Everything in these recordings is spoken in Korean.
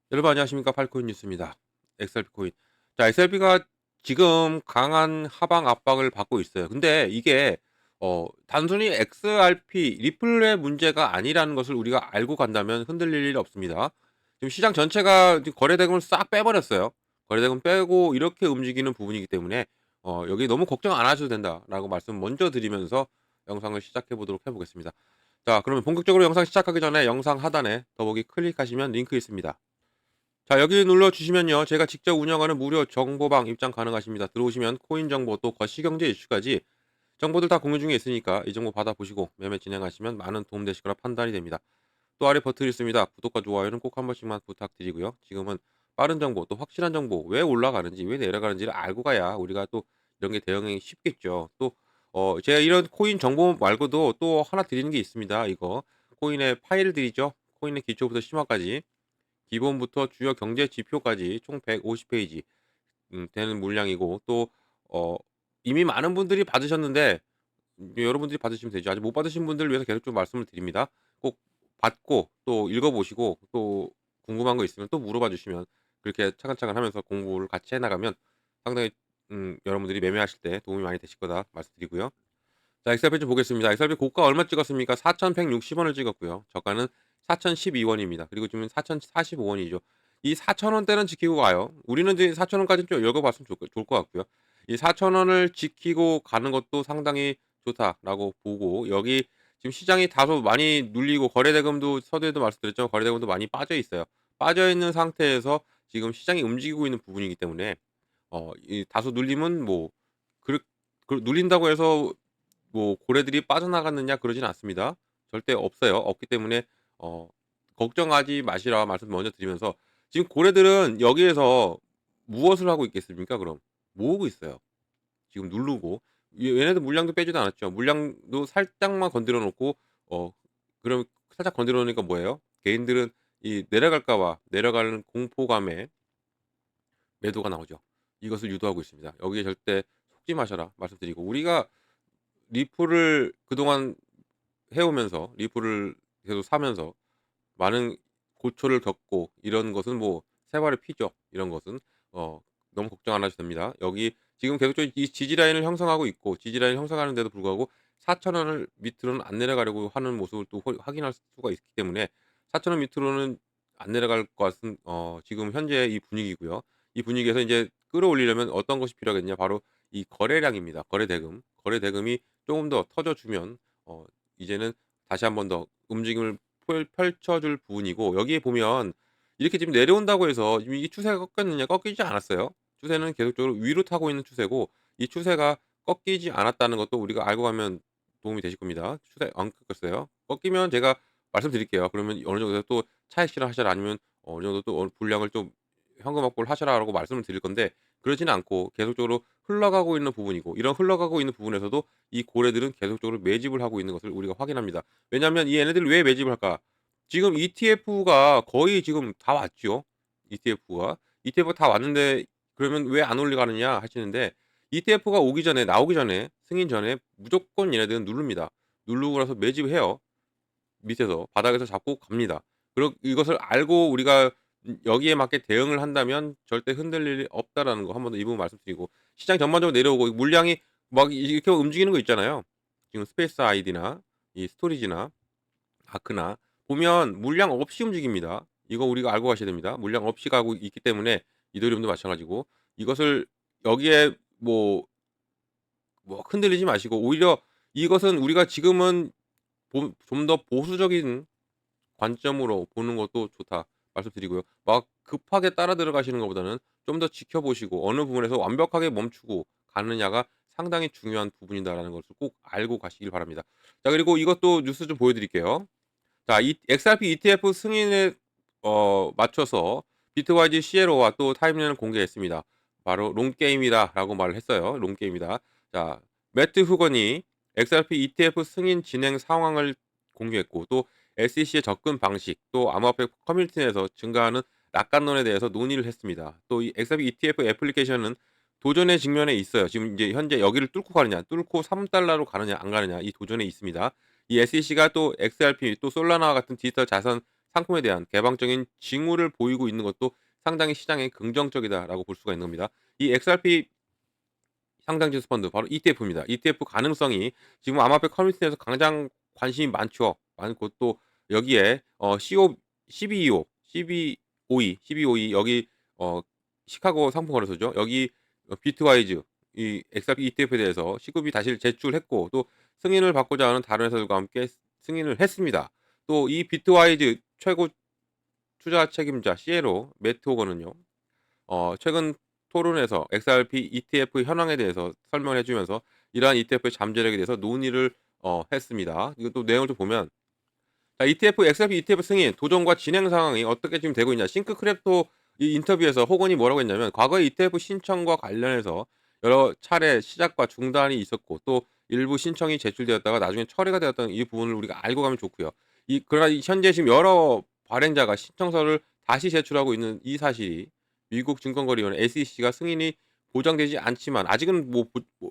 여러분 안녕하십니까? 팔코인 뉴스입니다. XRP 코인. 자, XRP가 지금 강한 하방 압박을 받고 있어요. 근데 이게 단순히 XRP 리플의 문제가 아니라는 것을 우리가 알고 간다면 흔들릴 일이 없습니다. 지금 시장 전체가 지금 거래대금을 싹 빼버렸어요. 거래대금 빼고 이렇게 움직이는 부분이기 때문에 여기 너무 걱정 안 하셔도 된다라고 말씀 먼저 드리면서 영상을 시작해 보도록 해 보겠습니다. 자, 그러면 본격적으로 영상 시작하기 전에 영상 하단에 더보기 클릭하시면 링크 있습니다. 자, 여기 눌러주시면요, 제가 직접 운영하는 무료 정보방 입장 가능하십니다. 들어오시면 코인 정보 또 거시경제 이슈까지 정보들 다 공유 중에 있으니까 이 정보 받아보시고 매매 진행하시면 많은 도움 되실 거라 판단이 됩니다. 또 아래 버튼 있습니다. 구독과 좋아요는 꼭 한 번씩만 부탁드리고요. 지금은 빠른 정보 또 확실한 정보, 왜 올라가는지 왜 내려가는지를 알고 가야 우리가 또 이런 게 대응이 쉽겠죠. 또 제가 이런 코인 정보 말고도 또 하나 드리는 게 있습니다. 이거 코인의 파일들이죠. 코인의 기초부터 심화까지 기본부터 주요 경제 지표까지 총 150 페이지 되는 물량이고, 또 어 이미 많은 분들이 받으셨는데 여러분들이 받으시면 되죠. 아직 못 받으신 분들을 위해서 계속 좀 말씀을 드립니다. 꼭 받고 또 읽어 보시고 또 궁금한 거 있으면 또 물어봐 주시면, 그렇게 차근차근 하면서 공부를 같이 해 나가면 상당히 여러분들이 매매하실 때 도움이 많이 되실 거다 말씀드리고요. 자, 엑셀 좀 보겠습니다. 엑셀 고가 얼마 찍었습니까? 4,160 원을 찍었고요. 저가는 4,012 원입니다. 그리고 지금 4,045 원이죠. 이 4,000 원대는 지키고 가요. 우리는 이제 4,000 원까지는 좀 읽어 봤으면 좋을 것 같고요. 이 4,000 원을 지키고 가는 것도 상당히 좋다라고 보고, 여기 지금 시장이 다소 많이 눌리고 거래 대금도 서두에도 말씀드렸죠. 거래 대금도 많이 빠져 있어요. 빠져 있는 상태에서 지금 시장이 움직이고 있는 부분이기 때문에 이 다소 눌림은 뭐 그르 눌린다고 해서 뭐 고래들이 빠져나갔느냐 그러진 않습니다. 절대 없어요. 없기 때문에 어 걱정하지 마시라 말씀 먼저 드리면서, 지금 고래들은 여기에서 무엇을 하고 있겠습니까 그럼? 모으고 있어요. 지금 누르고. 얘네들 물량도 빼지도 않았죠. 물량도 살짝만 건드려 놓고 그럼 살짝 건드려 놓으니까 뭐예요? 개인들은 이 내려갈까 봐 내려가는 공포감에 매도가 나오죠. 이것을 유도하고 있습니다. 여기에 절대 속지 마셔라 말씀드리고, 우리가 리플을 그동안 해오면서 리플을 계속 사면서 많은 고초를 겪고 이런 것은 뭐 생활의 피죠. 이런 것은 너무 걱정 안 하셔도 됩니다. 여기 지금 계속적으로 이 지지 라인을 형성하고 있고, 지지 라인을 형성하는데도 불구하고 4천 원을 밑으로는 안 내려가려고 하는 모습을 또 확인할 수가 있기 때문에 4천 원 밑으로는 안 내려갈 것은 지금 현재 이 분위기고요. 이 분위기에서 이제 끌어올리려면 어떤 것이 필요하겠냐? 바로 이 거래량입니다. 거래 대금. 거래 대금이 조금 더 터져 주면 이제는 다시 한번 더 움직임을 펼쳐 줄 부분이고, 여기에 보면 이렇게 지금 내려온다고 해서 지금 이게 추세가 꺾였느냐? 꺾이지 않았어요. 추세는 계속적으로 위로 타고 있는 추세고, 이 추세가 꺾이지 않았다는 것도 우리가 알고 가면 도움이 되실 겁니다. 추세 안 꺾였어요. 꺾이면 제가 말씀드릴게요. 그러면 어느 정도 또 차익 실현하셔라, 아니면 어느 정도 또 분량을 좀 현금 확보를 하셔라라고 말씀을 드릴 건데, 그러지는 않고 계속적으로 흘러가고 있는 부분이고, 이런 흘러가고 있는 부분에서도 이 고래들은 계속적으로 매집을 하고 있는 것을 우리가 확인합니다. 왜냐하면 이 얘네들이 왜 매집을 할까? 지금 ETF가 거의 지금 다 왔죠. ETF가. ETF가 다 왔는데 그러면 왜 안 올라가느냐 하시는데, ETF가 오기 전에, 나오기 전에, 승인 전에 무조건 얘네들은 누릅니다. 누르고 나서 매집을 해요. 밑에서 바닥에서 잡고 갑니다. 그리고 이것을 알고 우리가 여기에 맞게 대응을 한다면 절대 흔들릴 일이 없다라는 거 한 번 더 이 부분 말씀드리고, 시장 전반적으로 내려오고 물량이 막 이렇게 움직이는 거 있잖아요. 지금 스페이스 아이디나 이 스토리지나 아크나 보면 물량 없이 움직입니다. 이거 우리가 알고 가셔야 됩니다. 물량 없이 가고 있기 때문에 이더리움도 마찬가지고, 이것을 여기에 뭐 흔들리지 마시고, 오히려 이것은 우리가 지금은 좀 더 보수적인 관점으로 보는 것도 좋다 말씀드리고요. 막 급하게 따라 들어가시는 것보다는 좀 더 지켜보시고 어느 부분에서 완벽하게 멈추고 가느냐가 상당히 중요한 부분이다라는 것을 꼭 알고 가시길 바랍니다. 자, 그리고 이것도 뉴스 좀 보여 드릴게요. 자, 이 XRP ETF 승인에 맞춰서 비트와이즈 시에로와 또 타임라인을 공개했습니다. 바로 롱게임이다라고 말을 했어요. 롱게임이다. 자, 매트 후건이 XRP ETF 승인 진행 상황을 공개했고, 또 SEC의 접근 방식, 또 암호화폐 커뮤니티 내에서 증가하는 낙관론에 대해서 논의를 했습니다. 또 이 XRP ETF 애플리케이션은 도전의 직면에 있어요. 지금 이제 현재 여기를 뚫고 가느냐, 뚫고 3달러로 가느냐 안 가느냐, 이 도전에 있습니다. 이 SEC가 또 XRP 또 솔라나와 같은 디지털 자산 상품에 대한 개방적인 징후를 보이고 있는 것도 상당히 시장에 긍정적이다라고 볼 수가 있는 겁니다. 이 XRP 상장지수 펀드 바로 ETF입니다. ETF 가능성이 지금 암호화폐 커뮤니티에서 가장 관심이 많죠. 많고 또 여기에 CBEO, CBOE 여기 시카고 상품거래소죠. 여기 비트와이즈 이 XRP ETF에 대해서 시급이 다시 제출했고 또 승인을 받고자 하는 다른 회사들과 함께 승인을 했습니다. 또 이 비트와이즈 최고 투자 책임자 CLO 매트 호건은요. 최근 토론에서 XRP ETF 현황에 대해서 설명을 해 주면서 이러한 ETF의 잠재력에 대해서 논의를 했습니다. 이거 또 내용을 좀 보면 자 ETF XRP ETF 승인 도전과 진행 상황이 어떻게 지금 되고 있냐. 싱크크랩토 이 인터뷰에서 호건이 뭐라고 했냐면 과거에 ETF 신청과 관련해서 여러 차례 시작과 중단이 있었고 또 일부 신청이 제출되었다가 나중에 철회가 되었다는 이 부분을 우리가 알고 가면 좋고요. 그러나 현재 지금 여러 발행자가 신청서를 다시 제출하고 있는 이 사실이 미국 증권거래위원회 SEC가 승인이 보장되지 않지만 아직은 뭐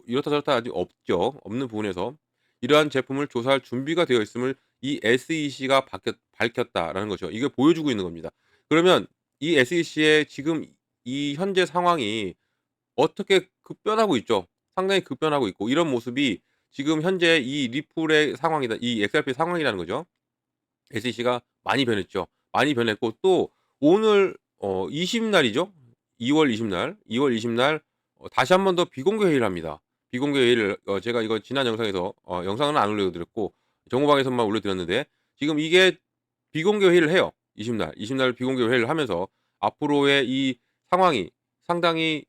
이렇다 저렇다 아직 없죠. 없는 부분에서 이러한 제품을 조사할 준비가 되어 있음을 이 SEC가 밝혔다라는 거죠. 이게 보여주고 있는 겁니다. 그러면 이 SEC의 지금 이 현재 상황이 어떻게 급변하고 있죠. 상당히 급변하고 있고 이런 모습이 지금 현재 이 리플의 상황이다. 이 XRP 상황이라는 거죠. SEC가 많이 변했죠. 많이 변했고 또 오늘 20 날이죠. 2월 20 날, 2월 20날 다시 한 번 더 비공개 회의를 합니다. 비공개 회의를 제가 이거 지난 영상에서 영상은 안 올려 드렸고 정보방에서만 올려 드렸는데 지금 이게 비공개 회의를 해요. 20 날, 20날 비공개 회의를 하면서 앞으로의 이 상황이 상당히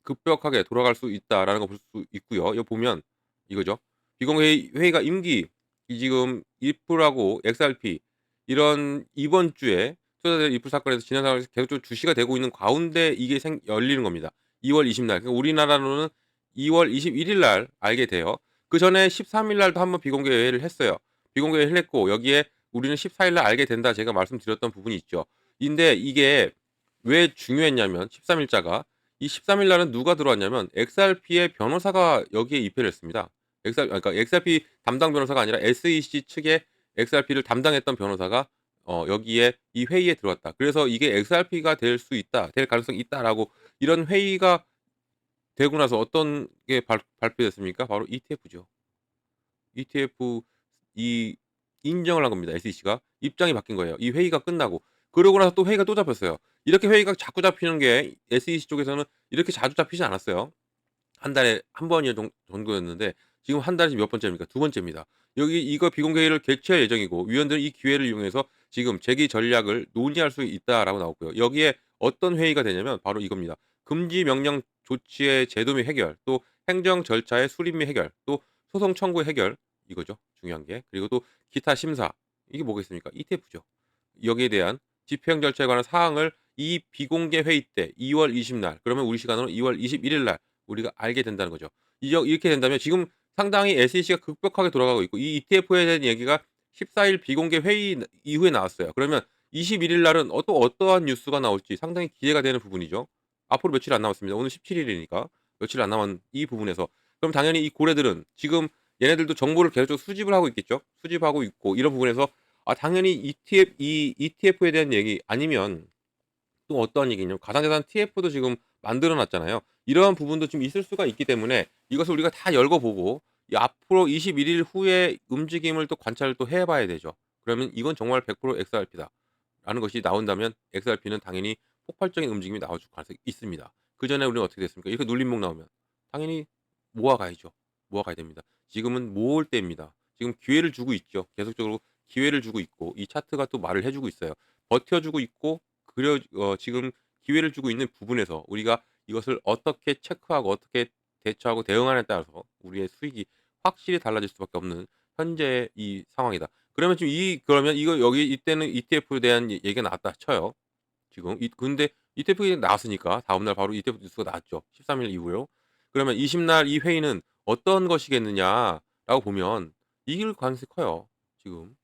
급격하게 돌아갈 수 있다라는 거 볼 수 있고요. 여기 보면 이거죠. 비공개 회의가 임기 이 지금 리플하고 XRP 이런 이번 주에 투자자들 리플 사건에서 지난 상황에서 계속적으로 주시가 되고 있는 가운데 이게 열리는 겁니다. 2월 20 날. 그러니까 우리나라로는 2월 21일 날 알게 돼요. 그전에 13일 날도 한번 비공개 회의를 했어요. 비공개 회의를 했고 여기에 우리는 14일 날 알게 된다 제가 말씀드렸던 부분이 있죠. 근데 이게 왜 중요했냐면 13일자가 이 13일 날은 누가 들어왔냐면 XRP의 변호사가 여기에 입회를 했습니다. 그러니까 XRP 담당 변호사가 아니라 SEC 측의 XRP를 담당했던 변호사가 여기에 이 회의에 들어왔다. 그래서 이게 XRP가 될 수 있다. 될 가능성이 있다라고 이런 회의가 되고 나서 어떤 게 발표됐습니까? 바로 ETF죠. ETF 이 인정을 한 겁니다. SEC가. 입장이 바뀐 거예요. 이 회의가 끝나고. 그러고 나서 또 회의가 또 잡혔어요. 이렇게 회의가 자꾸 잡히는 게 SEC 쪽에서는 이렇게 자주 잡히지 않았어요. 한 달에 한 번이 정도였는데 지금 한 달이 몇 번째입니까? 두 번째입니다. 여기 이거 비공개회의를 개최할 예정이고 위원들은 이 기회를 이용해서 지금 재기 전략을 논의할 수 있다라고 나왔고요. 여기에 어떤 회의가 되냐면 바로 이겁니다. 금지 명령 조치의 제도 및 해결, 또 행정 절차의 수립 및 해결, 또 소송 청구 해결 이거죠. 중요한 게. 그리고 또 기타 심사. 이게 뭐겠습니까? ETF죠. 여기에 대한 집행 절차에 관한 사항을 이 비공개 회의 때 2월 20 날, 그러면 우리 시간으로 2월 21일 날 우리가 알게 된다는 거죠. 이렇게 된다면 지금 상당히 SEC가 급격하게 돌아가고 있고 이 ETF에 대한 얘기가 14일 비공개 회의 이후에 나왔어요. 그러면 21일 날은 또 어떠한 뉴스가 나올지 상당히 기대가 되는 부분이죠. 앞으로 며칠 안 남았습니다. 오늘 17일이니까 며칠 안 남은 이 부분에서 그럼 당연히 이 고래들은 지금 얘네들도 정보를 계속 수집을 하고 있겠죠. 수집하고 있고 이런 부분에서 당연히 ETF에 대한 얘기 아니면 또 어떠한 얘기냐면 가상자산 TF도 지금 만들어 놨잖아요. 이러한 부분도 좀 있을 수가 있기 때문에 이것을 우리가 다 열거 보고 이 앞으로 21일 후의 움직임을 또 관찰을 또 해 봐야 되죠. 그러면 이건 정말 100% XRP다 라는 것이 나온다면 XRP는 당연히 폭발적인 움직임이 나올 가능성이 있습니다. 그전에 우리는 어떻게 됐습니까? 이렇게 눌림목 나오면 당연히 모아가야죠. 모아가야 됩니다. 지금은 모을 때입니다. 지금 기회를 주고 있죠. 계속적으로 기회를 주고 있고 이 차트가 또 말을 해 주고 있어요. 버텨 주고 있고 지금 기회를 주고 있는 부분에서 우리가 이것을 어떻게 체크하고 어떻게 대처하고 대응하느냐에 따라서 우리의 수익이 확실히 달라질 수밖에 없는 현재의 이 상황이다. 그러면 이거 여기 이때는 ETF에 대한 얘기가 나왔다 쳐요. 지금 근데 ETF 나왔으니까 다음날 바로 ETF 뉴스가 나왔죠. 13일 이후에요. 그러면 20날 이 회의는 어떤 것이겠느냐라고 보면 이길 가능성이 커요. 지금.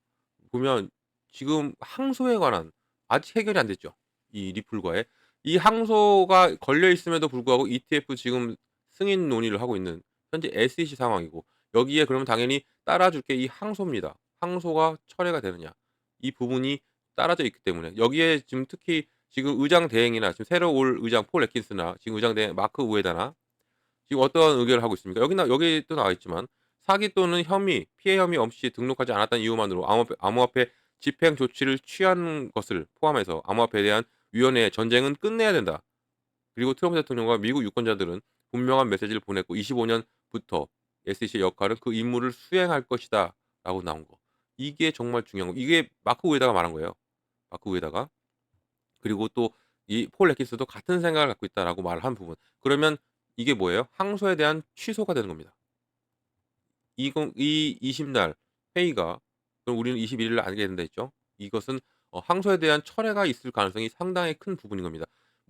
보면 지금 항소에 관한 아직 해결이 안 됐죠. 이 리플과의. 이 항소가 걸려 있음에도 불구하고 ETF 지금 승인 논의를 하고 있는 현재 SEC 상황이고 여기에 그러면 당연히 따라줄 게 이 항소입니다. 항소가 철회가 되느냐. 이 부분이 따라져 있기 때문에 여기에 지금 특히 지금 의장 대행이나 지금 새로 올 의장 폴 애킨스나 지금 의장 대행 마크 우에다나 지금 어떤 의결을 하고 있습니까? 여기 또 나와 있지만 사기 또는 혐의, 피해 혐의 없이 등록하지 않았다는 이유만으로 암호화폐 집행 조치를 취한 것을 포함해서 암호화폐에 대한 위원회의 전쟁은 끝내야 된다. 그리고 트럼프 대통령과 미국 유권자들은 분명한 메시지를 보냈고 25년부터 SEC의 역할은 그 임무를 수행할 것이다라고 나온 거. 이게 정말 중요한 거. 이게 마크 우에다가 말한 거예요. 마크 우에다가. 그리고 또 이 폴 애킨스도 같은 생각을 갖고 있다라고 말을 한 부분. 그러면 이게 뭐예요? 항소에 대한 취소가 되는 겁니다. 이 20날 회의가 그럼 우리는 21일 알게 된다 했죠. 이것은 항소에 대한 철회가 있을 가능성이 상당히 큰 부분인 겁니다.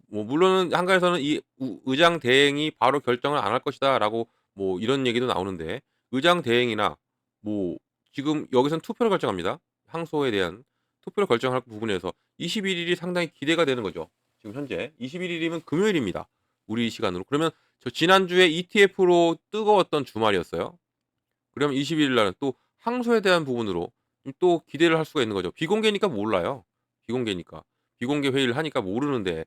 뭐 물론은 한가에서는 이 의장 대행이 바로 결정을 안 할 것이다라고 뭐 이런 얘기도 나오는데 의장 대행이나 뭐 지금 여기서는 투표로 결정합니다. 항소에 대한 투표로 결정할 부분에서 21 일이 상당히 기대가 되는 거죠. 지금 현재 21 일이면 금요일입니다. 우리 시간으로. 그러면 저 지난주에 ETF로 뜨거웠던 주말이었어요. 그러면 21일 날은 또 항소에 대한 부분으로 또 기대를 할 수가 있는 거죠. 비공개니까 몰라요. 비공개니까. 비공개 회의를 하니까 모르는데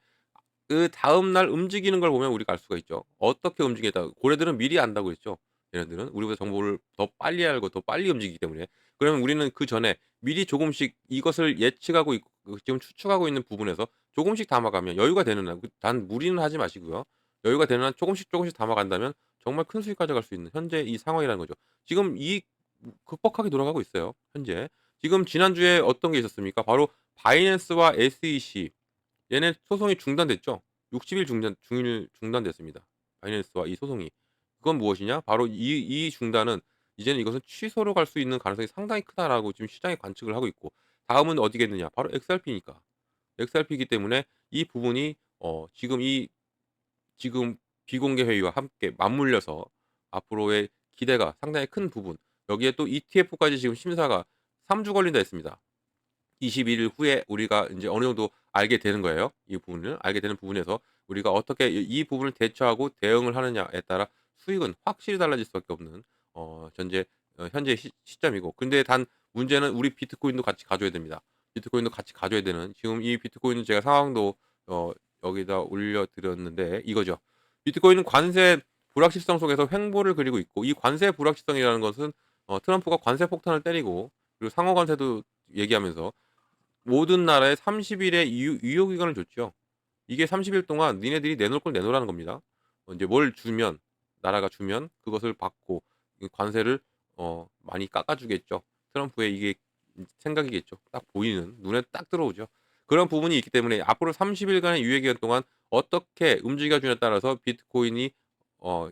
그다음 날 움직이는 걸 보면 우리가 알 수가 있죠. 어떻게 움직였다. 고래들은 미리 안다고 했죠. 얘네들은 우리보다 정보를 더 빨리 알고 더 빨리 움직이기 때문에. 그러면 우리는 그전에 미리 조금씩 이것을 예측하고 있고 지금 추측하고 있는 부분에서 조금씩 담아가면 여유가 되는 한 단 무리는 하지 마시고요. 여유가 되는 한 조금씩 담아간다면 정말 큰 수익 가져갈 수 있는 현재 이 상황이라는 거죠. 지금 이 극복하게 돌아가고 있어요, 현재. 지금 지난주에 어떤 게 있었습니까? 바로 바이낸스와 SEC 얘네 소송이 중단됐죠. 60일 중단됐습니다. 바이낸스와 이 소송이. 그건 무엇이냐? 바로 이 중단은 이제는 이것은 취소로 갈 수 있는 가능성이 상당히 크다라고 지금 시장이 관측을 하고 있고 다음은 어디겠느냐? 바로 XRP니까. XRP이기 때문에 이 부분이 지금 비공개 회의와 함께 맞물려서 앞으로의 기대가 상당히 큰 부분 여기에 또 ETF까지 지금 심사가 3주 걸린다 했습니다. 21일 후에 우리가 인제 어느 정도 알게 되는 거예요. 이 부분을 알게 되는 부분에서 우리가 어떻게 이 부분을 대처하고 대응을 하느냐에 따라 수익은 확실히 달라질 수밖에 없는 현재 현재 시점이고 근데 단 문제는 우리 비트코인도 같이 가져야 됩니다. 비트코인도 같이 가져야 되는 지금 이 비트코인은 제가 상황도 어 여기다 올려 드렸는데 이거죠. 비트코인은 관세 불확실성 속에서 횡보를 그리고 있고 이 관세 불확실성이라는 것은 트럼프가 관세 폭탄을 때리고 그리고 상호 관세도 얘기하면서 모든 나라에 30 일의 유효 기간을 줬죠. 이게 30일 동안 니네들이 내놓을 걸 내놓으라는 겁니다. 인제 뭘 주면 나라가 주면 그것을 받고 이 관세를 많이 깎아 주겠죠. 트럼프의 이게 생각이겠죠. 딱 보이는 눈에 딱 들어오죠. 그런 부분이 있기 때문에 앞으로 30 일간의 유예 기간 동안 어떻게 움직여 주냐에 따라서 비트코인이 어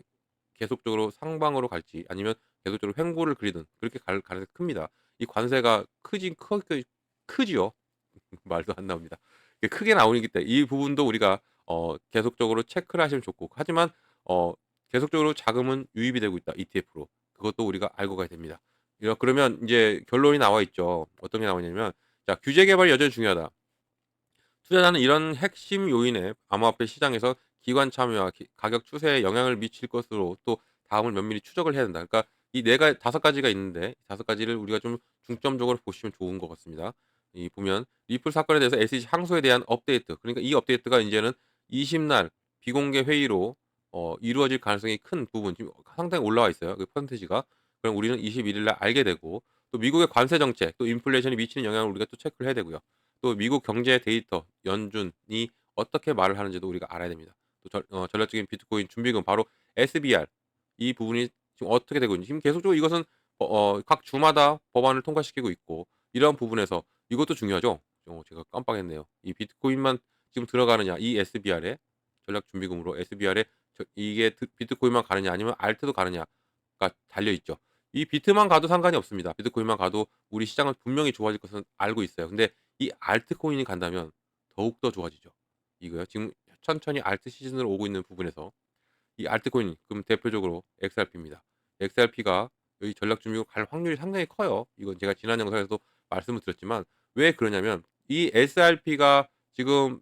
계속적으로 상방으로 갈지 아니면 계속적으로 횡보를 그리든 그렇게 갈 가능성이 큽니다. 이 관세가 크지요. 말도 안 나옵니다. 이게 크게 나오기 때문에 이 부분도 우리가 계속적으로 체크를 하시면 좋고 하지만 어 계속적으로 자금은 유입이 되고 있다 ETF로. 그것도 우리가 알고 가야 됩니다. 그러면 인제 결론이 나와 있죠. 어떤 게 나오냐면 자 "규제 개발이 여전히 중요하다. 투자자는 이런 핵심 요인에 암호화폐 시장에서 기관 참여와 가격 추세에 영향을 미칠 것으로 또 다음을 면밀히 추적을 해야 된다." 그러니까 이 다섯 가지가 있는데 다섯 가지를 우리가 좀 중점적으로 보시면 좋은 것 같습니다. 이 보면 리플 사건에 대해서 SEC 항소에 대한 업데이트 그러니까 이 업데이트가 인제는 20날 비공개 회의로 이루어질 가능성이 큰 부분 지금 상당히 올라와 있어요, 그 퍼센티지가. 그럼 우리는 21일 날 알게 되고 또 미국의 관세 정책 또 인플레이션이 미치는 영향을 우리가 또 체크를 해야 되고요. 또 미국 경제 데이터 연준이 어떻게 말을 하는지도 우리가 알아야 됩니다. 또 전략적인 비트코인 준비금 바로 SBR 이 부분이 지금 어떻게 되고 있는지 지금 계속적으로 이것은 각 주마다 법안을 통과시키고 있고 이런 부분에서 이것도 중요하죠. 제가 깜빡했네요. 이 비트코인만 지금 들어가느냐 이 SBR에 전략 준비금으로 SBR에 이게 비트코인만 가느냐 아니면 알트도 가느냐가 달려 있죠. 이 비트만 가도 상관이 없습니다. 비트코인만 가도 우리 시장은 분명히 좋아질 것은 알고 있어요. 근데 이 알트코인이 간다면 더욱더 좋아지죠. 이거요. 지금 천천히 알트 시즌으로 오고 있는 부분에서 이 알트코인 그럼 대표적으로 XRP입니다. XRP가 여기 전략 준비로 갈 확률이 상당히 커요. 이건 제가 지난 영상에서도 말씀을 드렸지만 왜 그러냐면 이 SRP가 지금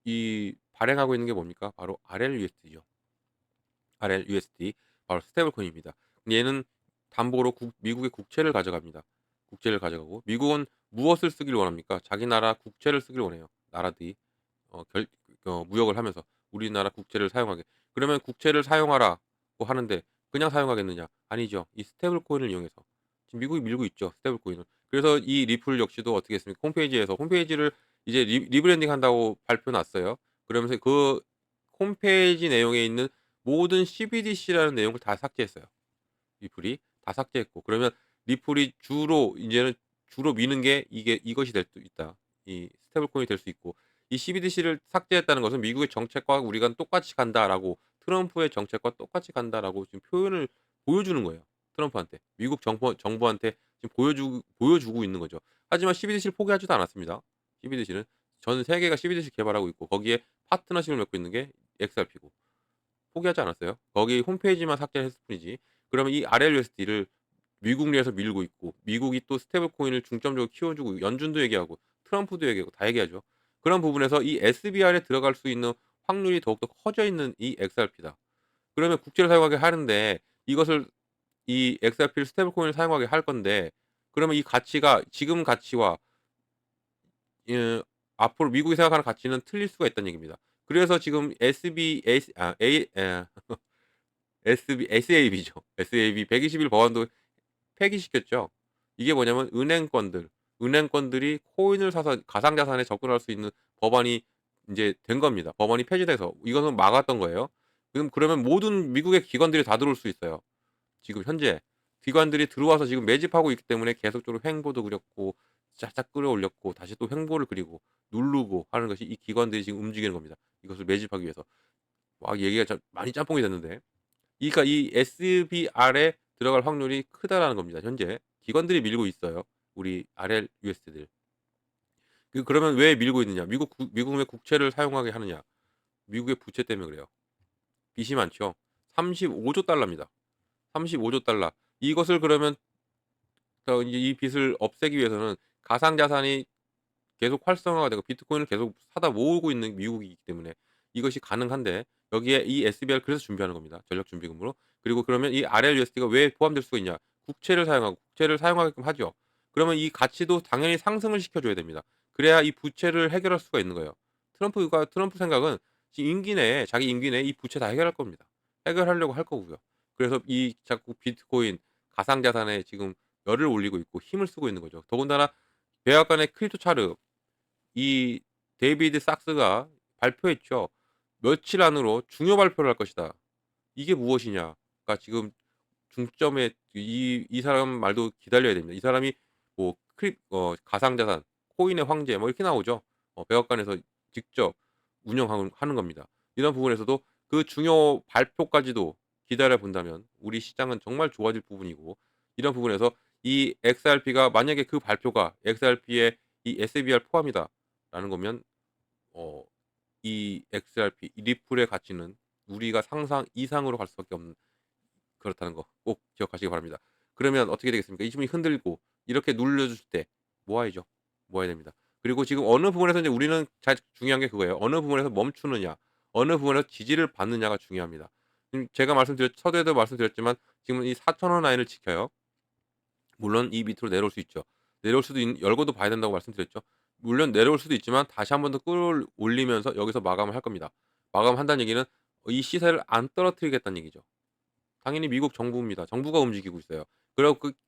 이 발행하고 있는 게 뭡니까? 바로 RLUSD죠. RLUSD 바로 스테이블 코인입니다. 얘는 담보로 미국의 국채를 가져갑니다. 국채를 가져가고 미국은 무엇을 쓰길 원합니까? 자기 나라 국채를 쓰길 원해요, 나라들이. 결 무역을 하면서 우리나라 국채를 사용하게. 그러면 "국채를 사용하라."고 하는데 그냥 사용하겠느냐? 아니죠. 이 스테이블 코인을 이용해서. 지금 미국이 밀고 있죠, 스테이블 코인을. 그래서 이 리플 역시도 어떻게 했습니까? 홈페이지를 이제 리브랜딩 한다고 발표 났어요. 그러면서 그 홈페이지 내용에 있는 모든 CBDC라는 내용을 다 삭제했어요. 리플이 다 삭제했고, 그러면 리플이 주로 미는 게 이것이 될 수 있다. 이 스테이블 코인이 될 수 있고, 이 CBDC를 삭제했다는 것은 "미국의 정책과 우리가 똑같이 간다."라고, 트럼프의 정책과 똑같이 간다라고 지금 표현을 보여주는 거예요, 트럼프한테. 미국 정부한테 지금 보여주고 있는 거죠. 하지만 CBDC를 포기하지도 않았습니다. CBDC는 전 세계가 CBDC 개발하고 있고 거기에 파트너십을 맺고 있는 게 XRP고 포기하지 않았어요. 거기 홈페이지만 삭제했을 뿐이지. 그러면 이 RLUSD를 미국 내에서 밀고 있고, 미국이 또 스테이블 코인을 중점적으로 키워주고, 연준도 얘기하고 트럼프도 얘기하고 다 얘기하죠. 그런 부분에서 이 SBR에 들어갈 수 있는 확률이 더욱더 커져 있는 이 XRP다. 그러면 국채를 사용하게 하는데, 이것을 이 XRP를 스테이블 코인을 사용하게 할 건데, 그러면 이 가치가 지금 가치와 예 앞으로 미국이 생각하는 가치는 틀릴 수가 있다는 얘기입니다. 그래서 지금 SBS 아 A SAB죠. SAB 120일 법안도 폐기시켰죠. 이게 뭐냐면 은행권들이 코인을 사서 가상자산에 접근할 수 있는 법안이 인제 된 겁니다. 법안이 폐지돼서 이거는 막았던 거예요. 그러면 모든 미국의 기관들이 다 들어올 수 있어요. 지금 현재 기관들이 들어와서 지금 매집하고 있기 때문에 계속적으로 횡보도 그렸고 쫙쫙 끌어올렸고 다시 또 횡보를 그리고 누르고 하는 것이 이 기관들이 지금 움직이는 겁니다, 이것을 매집하기 위해서. 와, 얘기가 참 많이 짬뽕이 됐는데. 그러니까 이 SBR에 들어갈 확률이 크다라는 겁니다, 현재. 기관들이 밀고 있어요, 우리 RLUSD들. 그러면 왜 밀고 있느냐? 미국의 국채를 사용하게 하느냐? 미국의 부채 때문에 그래요. 빚이 많죠. 35조 달러입니다. 35조 달러. 이것을 그러면 인제 이 빚을 없애기 위해서는 가상자산이 계속 활성화가 되고 비트코인을 계속 사다 모으고 있는 미국이기 때문에 이것이 가능한데, 여기에 이 SBR 그래서 준비하는 겁니다, 전략 준비금으로. 그리고 그러면 이 RLUSD가 왜 포함될 수가 있냐? 국채를 사용하게끔 하죠. 그러면 이 가치도 당연히 상승을 시켜 줘야 됩니다. 그래야 이 부채를 해결할 수가 있는 거예요. 트럼프 생각은 지금 자기 임기 내에 이 부채 다 해결할 겁니다. 해결하려고 할 거고요. 그래서 이 자꾸 비트코인 가상자산에 지금 열을 올리고 있고 힘을 쓰고 있는 거죠. 더군다나 백악관의 크립토 차트, 이 데이비드 sak스가 발표했죠. "며칠 안으로 중요 발표를 할 것이다." 이게 무엇이냐가 지금 중점에, 이 사람 말도 기다려야 됩니다. 이 사람이 뭐 가상자산, 코인의 황제 뭐 이렇게 나오죠. 백악관에서 직접 하는 겁니다. 이런 부분에서도 그 중요 발표까지도 기다려 본다면 우리 시장은 정말 좋아질 부분이고, 이런 부분에서 이 XRP가 만약에 그 발표가 XRP에 이 SBR 포함이다라는 거면 어 이 XRP 이 리플의 가치는 우리가 상상 이상으로 갈 수밖에 없는, 그렇다는 거 꼭 기억하시기 바랍니다. 그러면 어떻게 되겠습니까? 이 주문이 흔들고 이렇게 눌려줄 때 모아야죠. 모아야 됩니다. 그리고 지금 어느 부분에서 이제 우리는 중요한 게 그거예요. 어느 부분에서 멈추느냐, 어느 부분에서 지지를 받느냐가 중요합니다. 지금 제가 서두에도 말씀드렸지만 지금은 이 4,000원 라인을 지켜요. 물론 이 밑으로 내려올 수 있죠. 내려올 수도 열고도 봐야 된다고 말씀드렸죠. 물론 내려올 수도 있지만 다시 한 번 더 끌어올리면서 여기서 마감을 할 겁니다. 마감한다는 얘기는 이 시세를 안 떨어뜨리겠다는 얘기죠. 당연히 미국 정부입니다. 정부가 움직이고 있어요.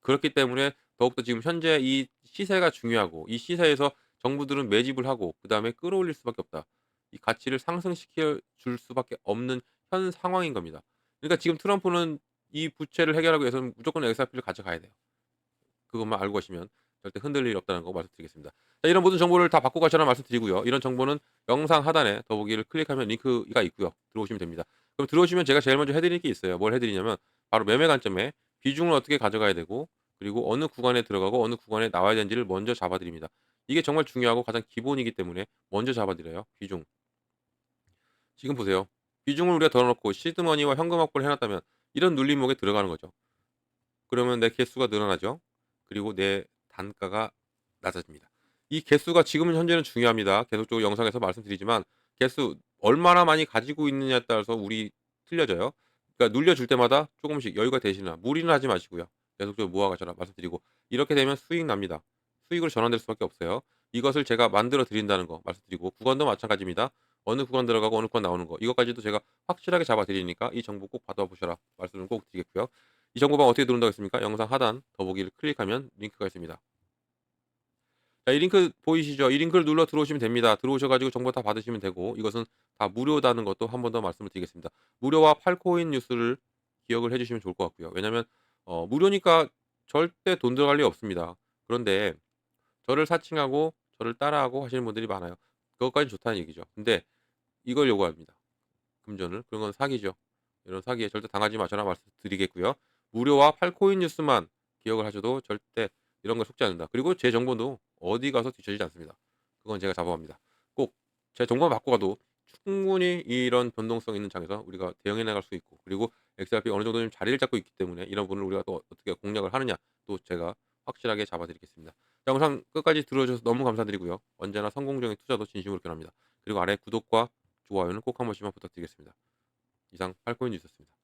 그렇기 때문에 더욱더 지금 현재 이 시세가 중요하고, 이 시세에서 정부들은 매집을 하고 그다음에 끌어올릴 수밖에 없다. 이 가치를 상승시켜 줄 수밖에 없는 현 상황인 겁니다. 그러니까 지금 트럼프는 이 부채를 해결하기 위해서는 무조건 XRP를 가져가야 돼요. 그것만 알고 가시면 절대 흔들릴 일이 없다는 거 말씀드리겠습니다. 자, 이런 모든 정보를 다 받고 가시라는 말씀드리고요. 이런 정보는 영상 하단에 더보기를 클릭하면 링크가 있고요, 들어오시면 됩니다. 그럼 들어오시면 제가 제일 먼저 해 드릴 게 있어요. 뭘 해 드리냐면 바로 매매 관점에 비중을 어떻게 가져가야 되고, 그리고 어느 구간에 들어가고 어느 구간에 나와야 되는지를 먼저 잡아 드립니다. 이게 정말 중요하고 가장 기본이기 때문에 먼저 잡아 드려요, 비중. 지금 보세요. 비중을 우리가 덜어 놓고 시드머니와 현금 확보를 해 놨다면 이런 눌림목에 들어가는 거죠. 그러면 내 개수가 늘어나죠. 그리고 내 단가가 낮아집니다. 이 개수가 지금 현재는 중요합니다. 계속적으로 영상에서 말씀드리지만 개수 얼마나 많이 가지고 있느냐에 따라서 우리 틀려져요. 그러니까 눌려줄 때마다 조금씩 여유가 되시나 무리는 하지 마시고요. 계속적으로 모아 가셔라 말씀드리고, 이렇게 되면 수익 납니다. 수익으로 전환될 수밖에 없어요. 이것을 제가 만들어 드린다는 거 말씀드리고 구간도 마찬가지입니다. 어느 구간 들어가고 어느 구간 나오는 거 이것까지도 제가 확실하게 잡아 드리니까 이 정보 꼭 받아 보셔라 말씀을 꼭 드리겠고요. 이 정보방 어떻게 들어온다고 했습니까? 영상 하단 더보기를 클릭하면 링크가 있습니다. 자, 이 링크 보이시죠? 이 링크를 눌러 들어오시면 됩니다. 들어오셔 가지고 정보 다 받으시면 되고 이것은 다 무료다는 것도 한 번 더 말씀을 드리겠습니다. 무료와 팔코인 뉴스를 기억을 해 주시면 좋을 것 같고요. 왜냐면 무료니까 절대 돈 들어갈 리 없습니다. 그런데 저를 사칭하고 저를 따라하고 하시는 분들이 많아요. 그것까진 좋다는 얘기죠. 근데 이걸 요구합니다. 금전을. 그런 건 사기죠. 이런 사기에 절대 당하지 마셔라 말씀드리겠고요. 무료와 팔코인 뉴스만 기억을 하셔도 절대 이런 걸 속지 않는다. 그리고 제 정보도 어디 가서 뒤처지지 않습니다. 그건 제가 자부합니다. 꼭 제 정보만 바꿔 가도 충분히 이런 변동성 있는 장에서 우리가 대응해 나갈 수 있고 그리고 XRP 어느 정도 좀 자리를 잡고 있기 때문에 이런 부분을 우리가 또 어떻게 공략을 하느냐 또 제가 확실하게 잡아 드리겠습니다. 자, 영상 끝까지 들어 주셔서 너무 감사드리고요. 언제나 성공적인 투자도 진심으로 기원합니다. 그리고 아래 구독과 좋아요는 꼭 한 번씩만 부탁드리겠습니다. 이상 팔코인 뉴스였습니다.